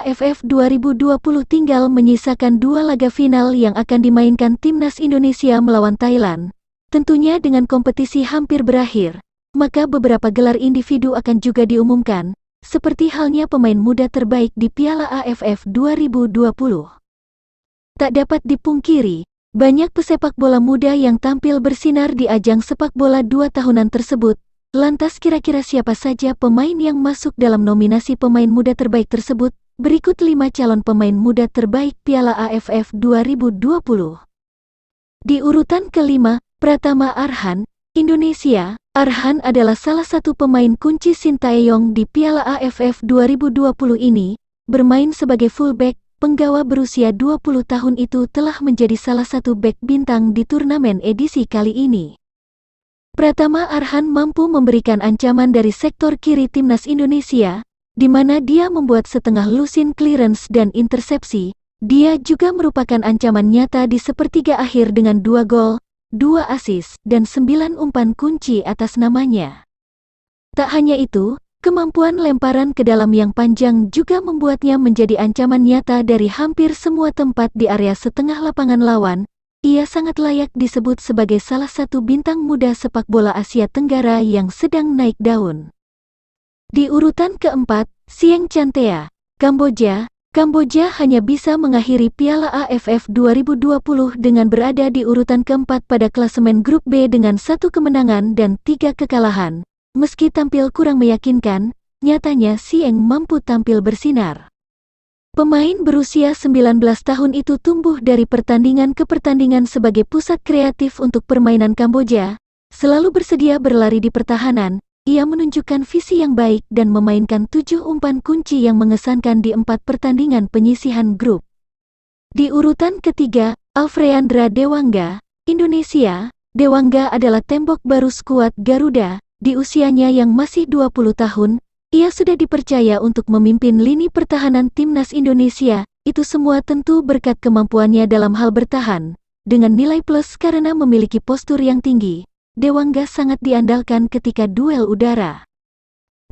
AFF 2020 tinggal menyisakan 2 laga final yang akan dimainkan timnas Indonesia melawan Thailand. Tentunya dengan kompetisi hampir berakhir, maka beberapa gelar individu akan juga diumumkan, seperti halnya pemain muda terbaik di Piala AFF 2020. Tak dapat dipungkiri, banyak pesepak bola muda yang tampil bersinar di ajang sepak bola 2 tahunan tersebut. Lantas kira-kira siapa saja pemain yang masuk dalam nominasi pemain muda terbaik tersebut? Berikut 5 calon pemain muda terbaik Piala AFF 2020. Di urutan kelima, Pratama Arhan, Indonesia. Arhan adalah salah satu pemain kunci Sintayong di Piala AFF 2020 ini. Bermain sebagai fullback, penggawa berusia 20 tahun itu telah menjadi salah satu bek bintang di turnamen edisi kali ini. Pratama Arhan mampu memberikan ancaman dari sektor kiri timnas Indonesia, di mana dia membuat setengah lusin clearance dan intersepsi. Dia juga merupakan ancaman nyata di sepertiga akhir dengan 2 gol, 2 assist, dan 9 umpan kunci atas namanya. Tak hanya itu, kemampuan lemparan ke dalam yang panjang juga membuatnya menjadi ancaman nyata dari hampir semua tempat di area setengah lapangan lawan. Ia sangat layak disebut sebagai salah satu bintang muda sepak bola Asia Tenggara yang sedang naik daun. Di urutan keempat, Sieng Chantea, Kamboja. Kamboja hanya bisa mengakhiri Piala AFF 2020 dengan berada di urutan keempat pada klasemen grup B dengan 1 kemenangan dan 3 kekalahan. Meski tampil kurang meyakinkan, nyatanya Sieng mampu tampil bersinar. Pemain berusia 19 tahun itu tumbuh dari pertandingan ke pertandingan sebagai pusat kreatif untuk permainan Kamboja. Selalu bersedia berlari di pertahanan, ia menunjukkan visi yang baik dan memainkan 7 umpan kunci yang mengesankan di 4 pertandingan penyisihan grup. Di urutan ketiga, Alfreandra Dewangga, Indonesia. Dewangga adalah tembok baru skuad Garuda. Di usianya yang masih 20 tahun, ia sudah dipercaya untuk memimpin lini pertahanan timnas Indonesia. Itu semua tentu berkat kemampuannya dalam hal bertahan. Dengan nilai plus karena memiliki postur yang tinggi, Dewangga sangat diandalkan ketika duel udara.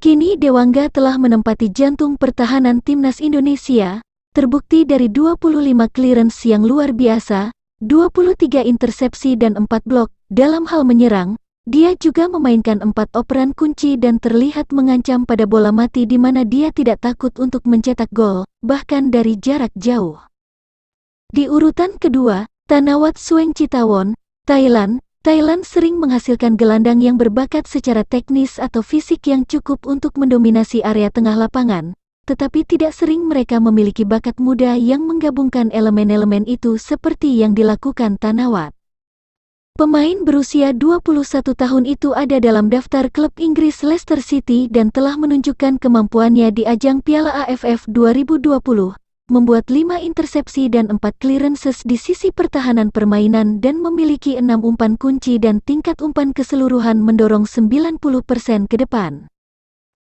Kini Dewangga telah menempati jantung pertahanan timnas Indonesia, terbukti dari 25 clearance yang luar biasa, 23 intersepsi dan 4 blok. Dalam hal menyerang, dia juga memainkan 4 operan kunci dan terlihat mengancam pada bola mati di mana dia tidak takut untuk mencetak gol, bahkan dari jarak jauh. Di urutan kedua, Thanawat Suengchitawon, Thailand. Thailand sering menghasilkan gelandang yang berbakat secara teknis atau fisik yang cukup untuk mendominasi area tengah lapangan, tetapi tidak sering mereka memiliki bakat muda yang menggabungkan elemen-elemen itu seperti yang dilakukan Thanawat. Pemain berusia 21 tahun itu ada dalam daftar klub Inggris Leicester City dan telah menunjukkan kemampuannya di ajang Piala AFF 2020, membuat 5 intersepsi dan 4 clearances di sisi pertahanan permainan dan memiliki 6 umpan kunci dan tingkat umpan keseluruhan mendorong 90% ke depan.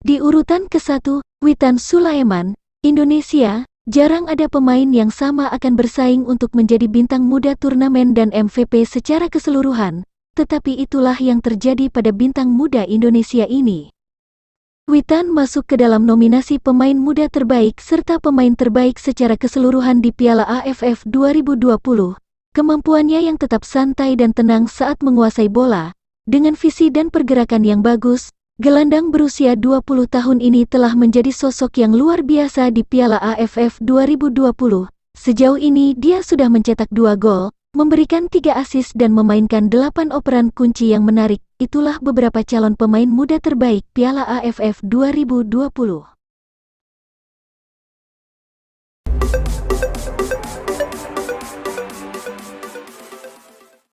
Di urutan ke-1, Witan Sulaiman, Indonesia. Jarang ada pemain yang sama akan bersaing untuk menjadi bintang muda turnamen dan MVP secara keseluruhan, tetapi itulah yang terjadi pada bintang muda Indonesia ini. Witan masuk ke dalam nominasi pemain muda terbaik serta pemain terbaik secara keseluruhan di Piala AFF 2020. Kemampuannya yang tetap santai dan tenang saat menguasai bola, dengan visi dan pergerakan yang bagus, gelandang berusia 20 tahun ini telah menjadi sosok yang luar biasa di Piala AFF 2020. Sejauh ini dia sudah mencetak 2 gol, memberikan 3 assist dan memainkan 8 operan kunci yang menarik. Itulah beberapa calon pemain muda terbaik Piala AFF 2020.